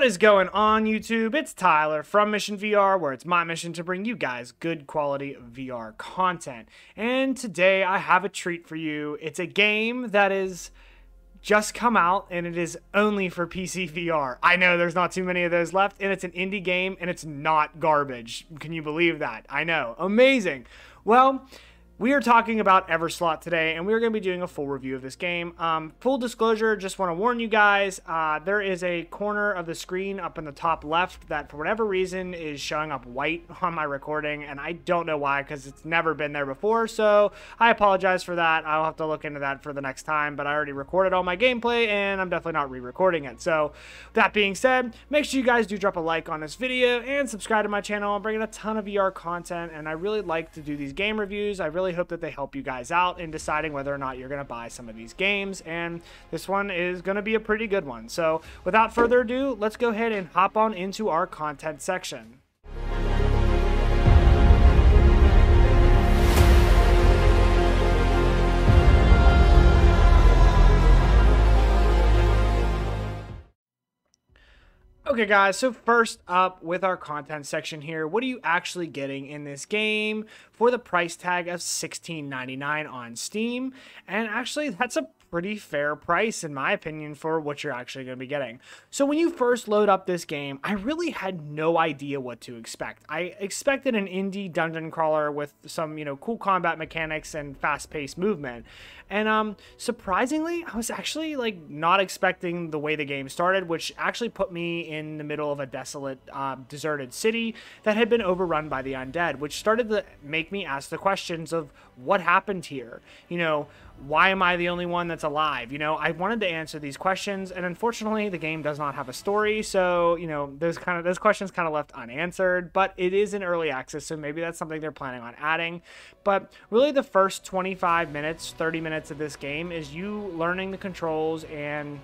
What is going on, YouTube? It's Tyler from Mission VR, where it's my mission to bring you guys good quality VR content. And today I have a treat for you. It's a game that is just come out, and it is only for PC VR. I know there's not too many of those left, and it's an indie game, and it's not garbage. Can you believe that? I know. Amazing. Well, we are talking about Everslaught today, and we're going to be doing a full review of this game. Full disclosure, just want to warn you guys, there is a corner of the screen up in the top left that for whatever reason is showing up white on my recording, and I don't know why, because it's never been there before, so I apologize for that. I'll have to look into that for the next time, but I already recorded all my gameplay, and I'm definitely not re-recording it. So that being said, make sure you guys do drop a like on this video and subscribe to my channel. I'm bringing a ton of VR content, and I really like to do these game reviews. I really hope that they help you guys out in deciding whether or not you're going to buy some of these games, and this one is going to be a pretty good one. So without further ado, let's go ahead and hop on into our content section. Okay guys, so first up with our content section here, what are you actually getting in this game for the price tag of $16.99 on Steam? And actually that's a pretty fair price in my opinion for what you're actually going to be getting. So when you first load up this game, I really had no idea what to expect. I expected an indie dungeon crawler with some, cool combat mechanics and fast-paced movement. And surprisingly, I was actually not expecting the way the game started, which actually put me in the middle of a desolate, deserted city that had been overrun by the undead, which started to make me ask the questions of what happened here. Why am I the only one that's alive? I wanted to answer these questions, and unfortunately the game does not have a story, so those questions kind of left unanswered. But it is in early access, so maybe that's something they're planning on adding. But really the first 25 minutes, 30 minutes of this game is you learning the controls and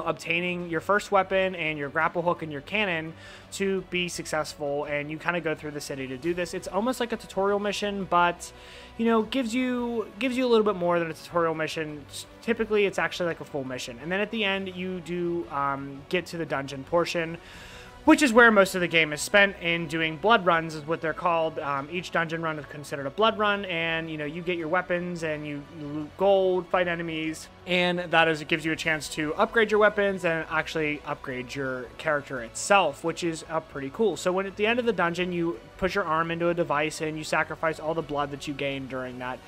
obtaining your first weapon and your grapple hook and your cannon to be successful, and you kind of go through the city to do this. It's almost like a tutorial mission, but gives you a little bit more than a tutorial mission. Typically it's actually like a full mission, and then at the end you do get to the dungeon portion, which is where most of the game is spent in doing blood runs, is what they're called. Each dungeon run is considered a blood run, and you get your weapons and you loot gold, fight enemies, and it gives you a chance to upgrade your weapons and actually upgrade your character itself, which is pretty cool. So when at the end of the dungeon you push your arm into a device and you sacrifice all the blood that you gain during that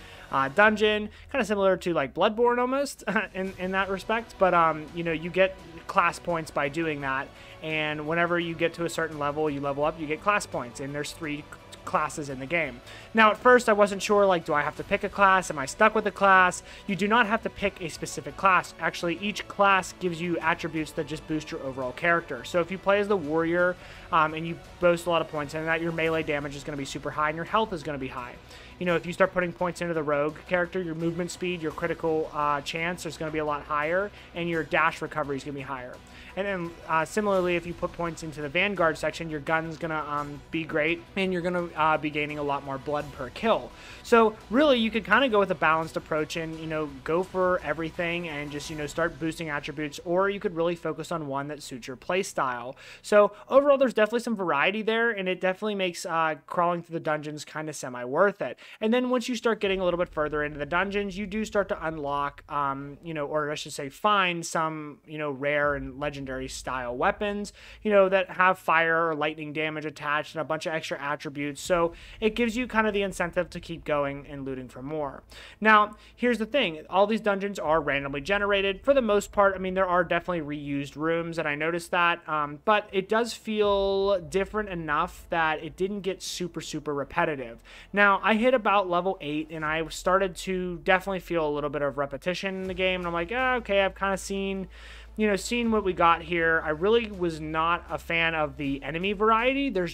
dungeon, kind of similar to like Bloodborne almost in that respect, but you get class points by doing that, and whenever you get to a certain level, you level up, you get class points, and there's 3 classes in the game. Now at first I wasn't sure, do I have to pick a class? Am I stuck with a class? You do not have to pick a specific class. Actually, each class gives you attributes that just boost your overall character. So if you play as the warrior and you boast a lot of points in that, your melee damage is going to be super high and your health is going to be high. If you start putting points into the rogue character, your movement speed, your critical chance is going to be a lot higher, and your dash recovery is going to be higher. And then similarly, if you put points into the Vanguard section, your gun's going to be great, and you're going to be gaining a lot more blood per kill. So really, you could kind of go with a balanced approach and, go for everything and just, start boosting attributes, or you could really focus on one that suits your play style. So overall, there's definitely some variety there, and it definitely makes crawling through the dungeons kind of semi-worth it. And then once you start getting a little bit further into the dungeons, you do start to unlock, or I should say find some, rare and legendary style weapons, that have fire or lightning damage attached and a bunch of extra attributes. So it gives you kind of the incentive to keep going and looting for more. Now, here's the thing. All these dungeons are randomly generated. For the most part, there are definitely reused rooms, and I noticed that, but it does feel different enough that it didn't get super, super repetitive. Now, I hit about level 8, and I started to definitely feel a little bit of repetition in the game, and I'm like, okay, I've kind of seen what we got here. I really was not a fan of the enemy variety. There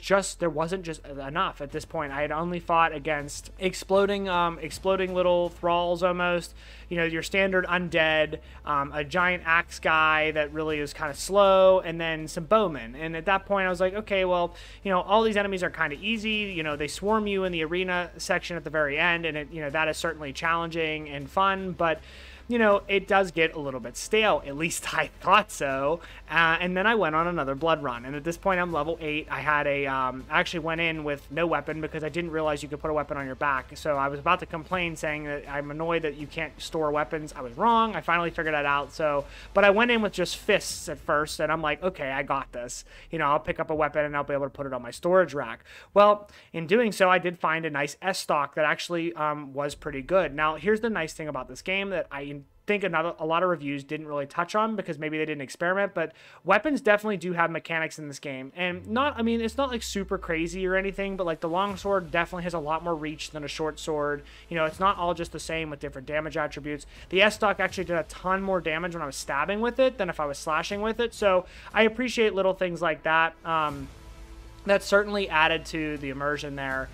wasn't just enough at this point. I had only fought against exploding little thralls almost, your standard undead, a giant axe guy that really is kind of slow, and then some bowmen. And at that point I was like, okay, well, all these enemies are kind of easy. They swarm you in the arena section at the very end, and that is certainly challenging and fun, but you know, it does get a little bit stale. At least I thought so. And then I went on another blood run. And at this point, I'm level 8. I had I actually went in with no weapon because I didn't realize you could put a weapon on your back. So I was about to complain saying that I'm annoyed that you can't store weapons. I was wrong. I finally figured that out. So, but I went in with just fists at first, and I'm like, okay, I got this. You know, I'll pick up a weapon and I'll be able to put it on my storage rack. Well, in doing so, I did find a nice S stock that actually was pretty good. Now, here's the nice thing about this game that I think a lot of reviews didn't really touch on because maybe they didn't experiment, but weapons definitely do have mechanics in this game. And not, I mean, it's not like super crazy or anything, but like the long sword definitely has a lot more reach than a short sword. You know, it's not all just the same with different damage attributes. The S stock actually did a ton more damage when I was stabbing with it than if I was slashing with it. So I appreciate little things like that. That certainly added to the immersion there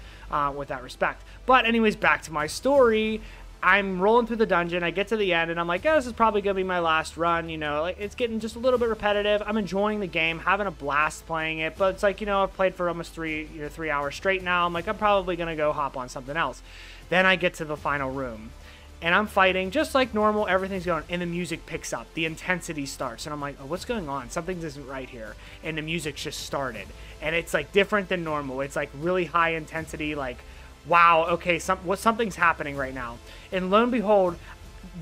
with that respect. But anyways, back to my story. I'm rolling through the dungeon. I get to the end, and I'm like, oh, this is probably going to be my last run. You know, like, it's getting just a little bit repetitive. I'm enjoying the game, having a blast playing it. But it's like, you know, I've played for almost 3 hours straight now. I'm like, I'm probably going to go hop on something else. Then I get to the final room, and I'm fighting just like normal. Everything's going, and the music picks up. The intensity starts, and I'm like, oh, what's going on? Something isn't right here. And the music just started, and it's like different than normal. It's like really high intensity, like, wow, okay, something's happening right now. And lo and behold,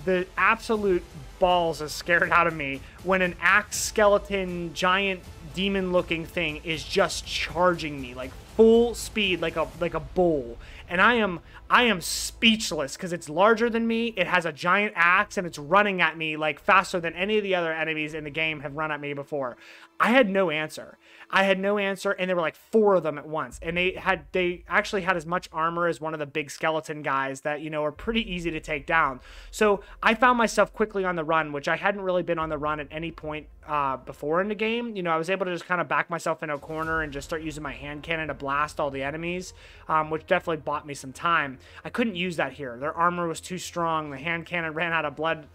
the absolute balls is scared out of me when an axe skeleton giant demon looking thing is just charging me like full speed, like a bull. And I am speechless because it's larger than me. It has a giant axe and it's running at me like faster than any of the other enemies in the game have run at me before. I had no answer. And there were like 4 of them at once. And they actually had as much armor as one of the big skeleton guys that, you know, are pretty easy to take down. So I found myself quickly on the run, which I hadn't really been on the run at any point before in the game. You know, I was able to just kind of back myself in a corner and just start using my hand cannon to blast all the enemies, which definitely bought me some time. I couldn't use that here. Their armor was too strong. The hand cannon ran out of blood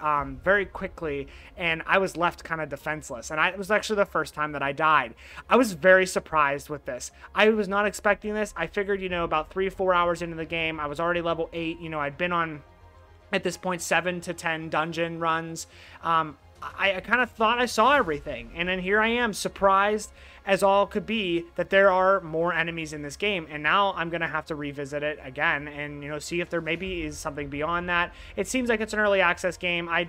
very quickly, and I was left kind of defenseless. And it was actually the first time that I died. I was very surprised with this. I was not expecting this. I figured, you know, about 3 or 4 hours into the game, I was already level 8. You know, I'd been on, at this point, 7 to 10 dungeon runs. I kind of thought I saw everything, and then here I am, surprised as all could be that there are more enemies in this game, and now I'm gonna have to revisit it again and, you know, see if there maybe is something beyond that. It seems like it's an early access game. I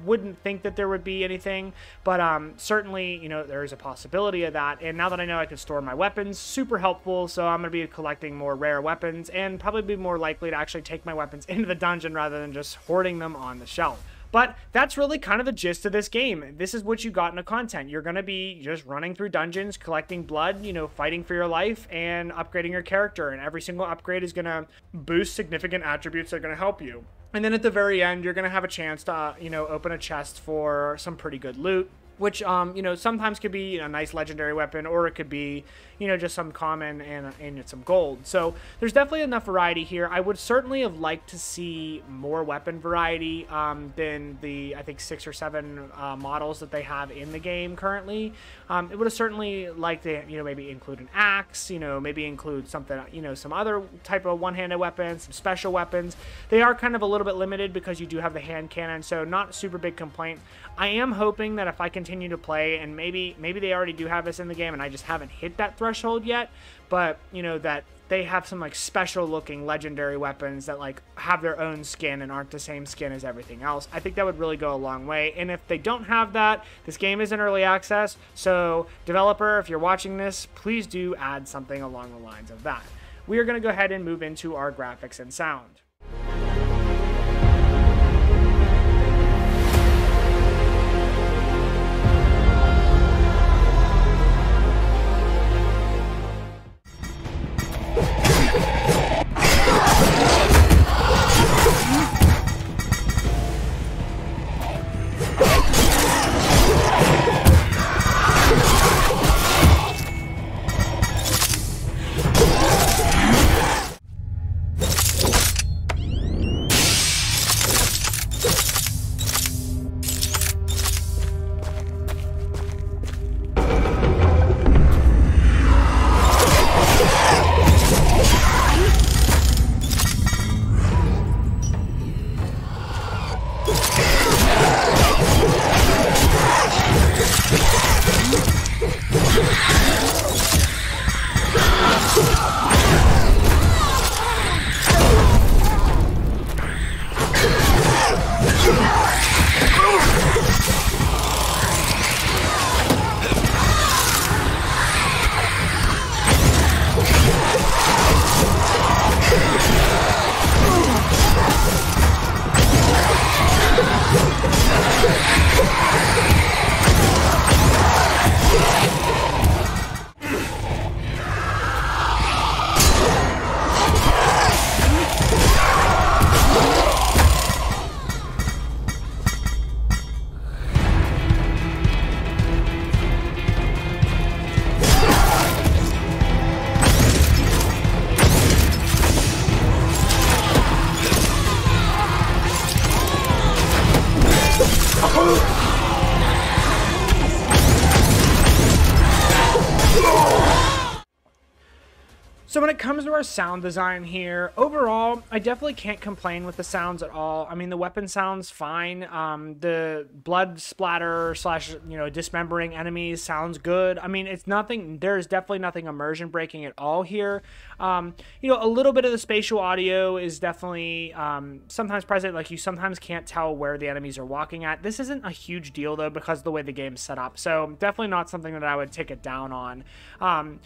wouldn't think that there would be anything, but certainly, you know, there is a possibility of that. And now that I know I can store my weapons, super helpful. So I'm gonna be collecting more rare weapons and probably be more likely to actually take my weapons into the dungeon rather than just hoarding them on the shelf. But that's really kind of the gist of this game. This is what you got in the content. You're going to be just running through dungeons, collecting blood, you know, fighting for your life, and upgrading your character. And every single upgrade is going to boost significant attributes that are going to help you. And then at the very end, you're going to have a chance to, you know, open a chest for some pretty good loot, which, you know, sometimes could be a nice legendary weapon, or it could be, you know, just some common and some gold. So there's definitely enough variety here. I would certainly have liked to see more weapon variety than the, I think, 6 or 7 models that they have in the game currently. It would have certainly liked to, you know, maybe include an axe, you know, maybe include something, you know, some other type of one-handed weapons, some special weapons. They are kind of a little bit limited because you do have the hand cannon, so not a super big complaint. I am hoping that if I continue to play, and maybe they already do have this in the game and I just haven't hit that threshold yet, but, you know, that they have some like special looking legendary weapons that like have their own skin and aren't the same skin as everything else. I think that would really go a long way. And if they don't have that, this game is in early access, so developer, if you're watching this, please do add something along the lines of that. We are going to go ahead and move into our graphics and sound. So when it comes to our sound design here, overall, I definitely can't complain with the sounds at all. I mean, the weapon sounds fine. The blood splatter slash, dismembering enemies sounds good. I mean, it's nothing, there's definitely nothing immersion breaking at all here. A little bit of the spatial audio is definitely sometimes present. Like, you sometimes can't tell where the enemies are walking at. This isn't a huge deal, though, because of the way the game's set up. So definitely not something that I would take it down on.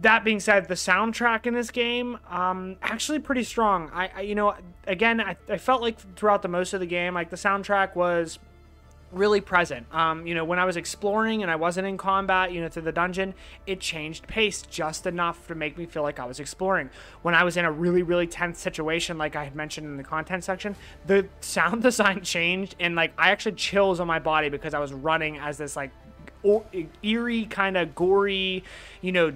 That being said, the soundtrack in this game, actually pretty strong. I felt like throughout the most of the game, like the soundtrack was really present. When I was exploring and I wasn't in combat, through the dungeon, it changed pace just enough to make me feel like I was exploring. When I was in a really, really tense situation, like I had mentioned in the content section, the sound design changed, and like I actually chills on my body because I was running as this like eerie, kind of gory,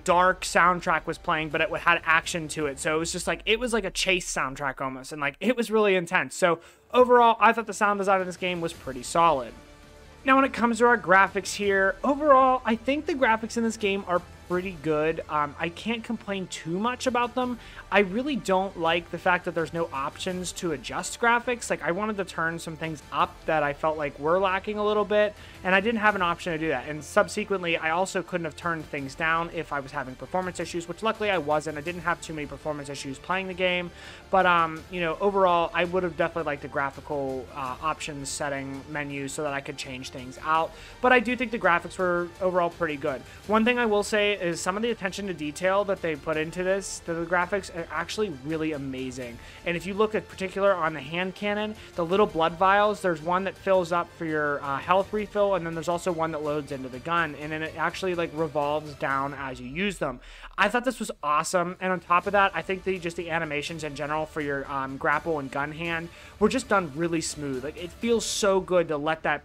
dark soundtrack was playing, but it had action to it. So it was just like, it was like a chase soundtrack almost, and like it was really intense. So overall, I thought the sound design of this game was pretty solid. Now, when it comes to our graphics here, overall, I think the graphics in this game are pretty good. I can't complain too much about them. I really don't like the fact that there's no options to adjust graphics. Like, I wanted to turn some things up that I felt like were lacking a little bit, and I didn't have an option to do that. And subsequently, I also couldn't have turned things down if I was having performance issues, which luckily I wasn't. I didn't have too many performance issues playing the game, but overall, I would have definitely liked the graphical options setting menu so that I could change things out. But I do think the graphics were overall pretty good. One thing I will say is some of the attention to detail that they put into the graphics are actually really amazing. And if you look at particular on the hand cannon, the little blood vials, there's one that fills up for your health refill, and then there's also one that loads into the gun, and then it actually like revolves down as you use them. I thought this was awesome, and on top of that, I think just the animations in general for your grapple and gun hand were just done really smooth. Like, it feels so good to let that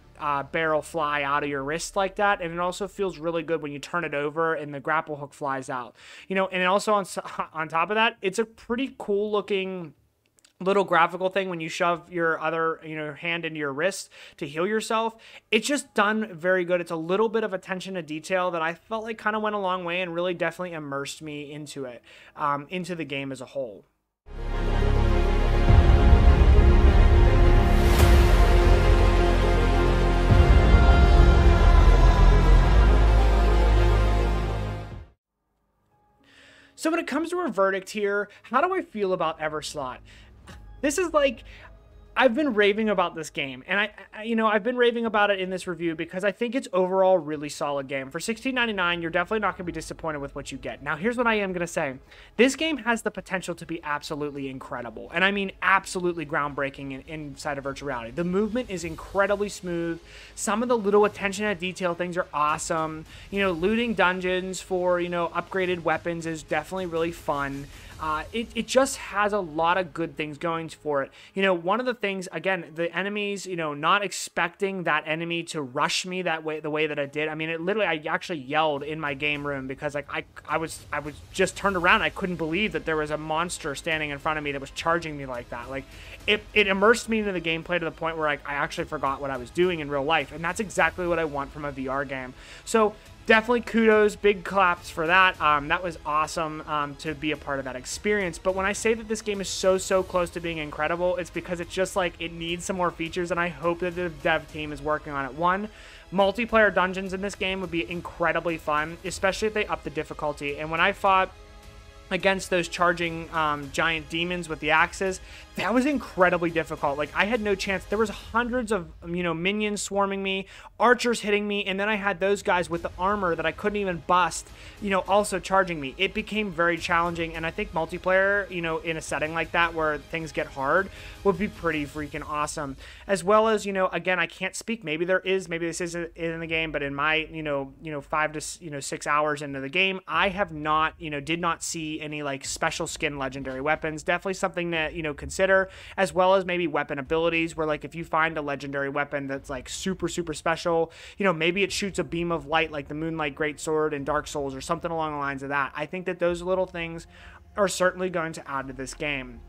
barrel fly out of your wrist like that, and it also feels really good when you turn it over and the grapple hook flies out. And also on top of that, it's a pretty cool looking little graphical thing when you shove your other hand into your wrist to heal yourself. It's just done very good. It's a little bit of attention to detail that I felt like kind of went a long way and really definitely immersed me into it, into the game as a whole. So when it comes to our verdict here, how do I feel about Everslaught? This is like, I've been raving about this game, and I've been raving about it in this review because I think it's overall a really solid game. For $16.99, you're definitely not going to be disappointed with what you get. Now, here's what I am going to say. This game has the potential to be absolutely incredible, and I mean absolutely groundbreaking inside of virtual reality. The movement is incredibly smooth. Some of the little attention to detail things are awesome. Looting dungeons for, upgraded weapons is definitely really fun. It just has a lot of good things going for it. One of the things, again, the enemies, not expecting that enemy to rush me the way that it did. I mean, I actually yelled in my game room because like I was just turned around. I couldn't believe that there was a monster standing in front of me that was charging me like that. Like, it immersed me into the gameplay to the point where I actually forgot what I was doing in real life. And that's exactly what I want from a VR game. So definitely kudos, big claps for that. That was awesome to be a part of that experience. But when I say that this game is so close to being incredible, it's because it's just like it needs some more features, and I hope that the dev team is working on it. One, multiplayer dungeons in this game would be incredibly fun, especially if they up the difficulty. And when I fought against those charging giant demons with the axes, that was incredibly difficult. Like, I had no chance. There was hundreds of minions swarming me, archers hitting me, and then I had those guys with the armor that I couldn't even bust also charging me. It became very challenging, and I think multiplayer in a setting like that where things get hard would be pretty freaking awesome. As well as again, I can't speak, maybe this isn't in the game, but in my 5 to 6 hours into the game, I have not did not see any like special skin legendary weapons. Definitely something to consider, as well as maybe weapon abilities where, like, if you find a legendary weapon that's like super special, maybe it shoots a beam of light like the Moonlight Greatsword in Dark Souls or something along the lines of that. I think that those little things are certainly going to add to this game.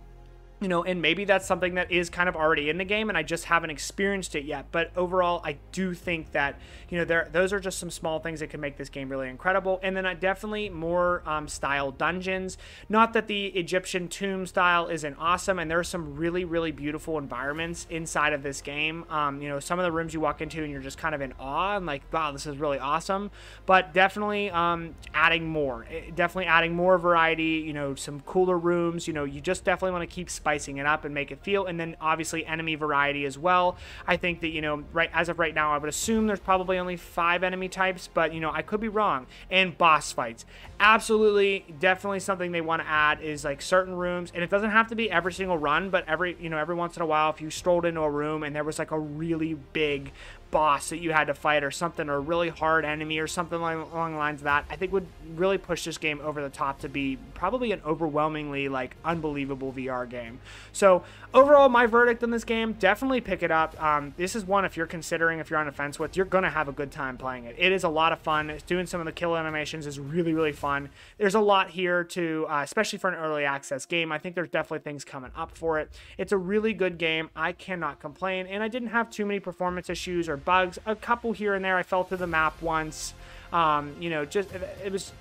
You know, and maybe that's something that is kind of already in the game and I just haven't experienced it yet. But overall, I do think that, you know, those are just some small things that can make this game really incredible. And then I definitely more style dungeons. Not that the Egyptian tomb style isn't awesome, and there are some really, really beautiful environments inside of this game. You know, some of the rooms you walk into and you're just kind of in awe and like, wow, this is really awesome. But definitely adding more. Definitely adding more variety, you know, some cooler rooms. You know, you just definitely want to keep spicing it up and make it feel, and then obviously enemy variety as well. I think that, you know, as of right now, I would assume there's probably only 5 enemy types, but, you know, I could be wrong. And boss fights, absolutely, definitely something they want to add is like certain rooms, and it doesn't have to be every single run, but every once in a while, if you strolled into a room and there was like a really big boss that you had to fight or something, or a really hard enemy or something along the lines of that, I think would really push this game over the top to be probably an overwhelmingly like unbelievable VR game. So overall, my verdict on this game, definitely pick it up. This is one, if you're considering, if you're on the fence with, you're gonna have a good time playing it. It is a lot of fun. Doing some of the kill animations is really, really fun. There's a lot here to, especially for an early access game. I think there's definitely things coming up for it. It's a really good game. I cannot complain, and I didn't have too many performance issues or bugs. A couple here and there. I fell through the map once. You know, just it was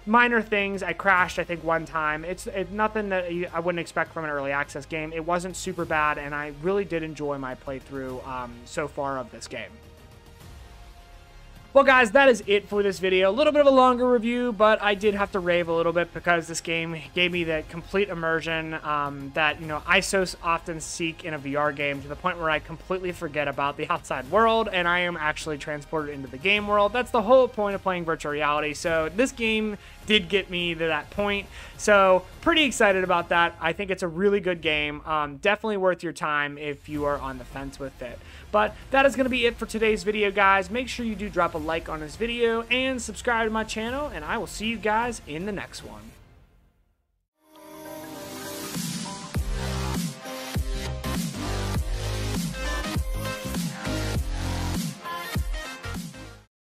minor things. I crashed, I think, one time. It's nothing that I wouldn't expect from an early access game. It wasn't super bad, and I really did enjoy my playthrough so far of this game. Well, guys, that is it for this video. A little bit of a longer review, but I did have to rave a little bit because this game gave me the complete immersion that, you know, I so often seek in a VR game, to the point where I completely forget about the outside world and I am actually transported into the game world. That's the whole point of playing virtual reality. So this game did get me to that point. So pretty excited about that. I think it's a really good game. Definitely worth your time if you are on the fence with it. But that is going to be it for today's video, guys. Make sure you do drop a like on this video and subscribe to my channel, and I will see you guys in the next one.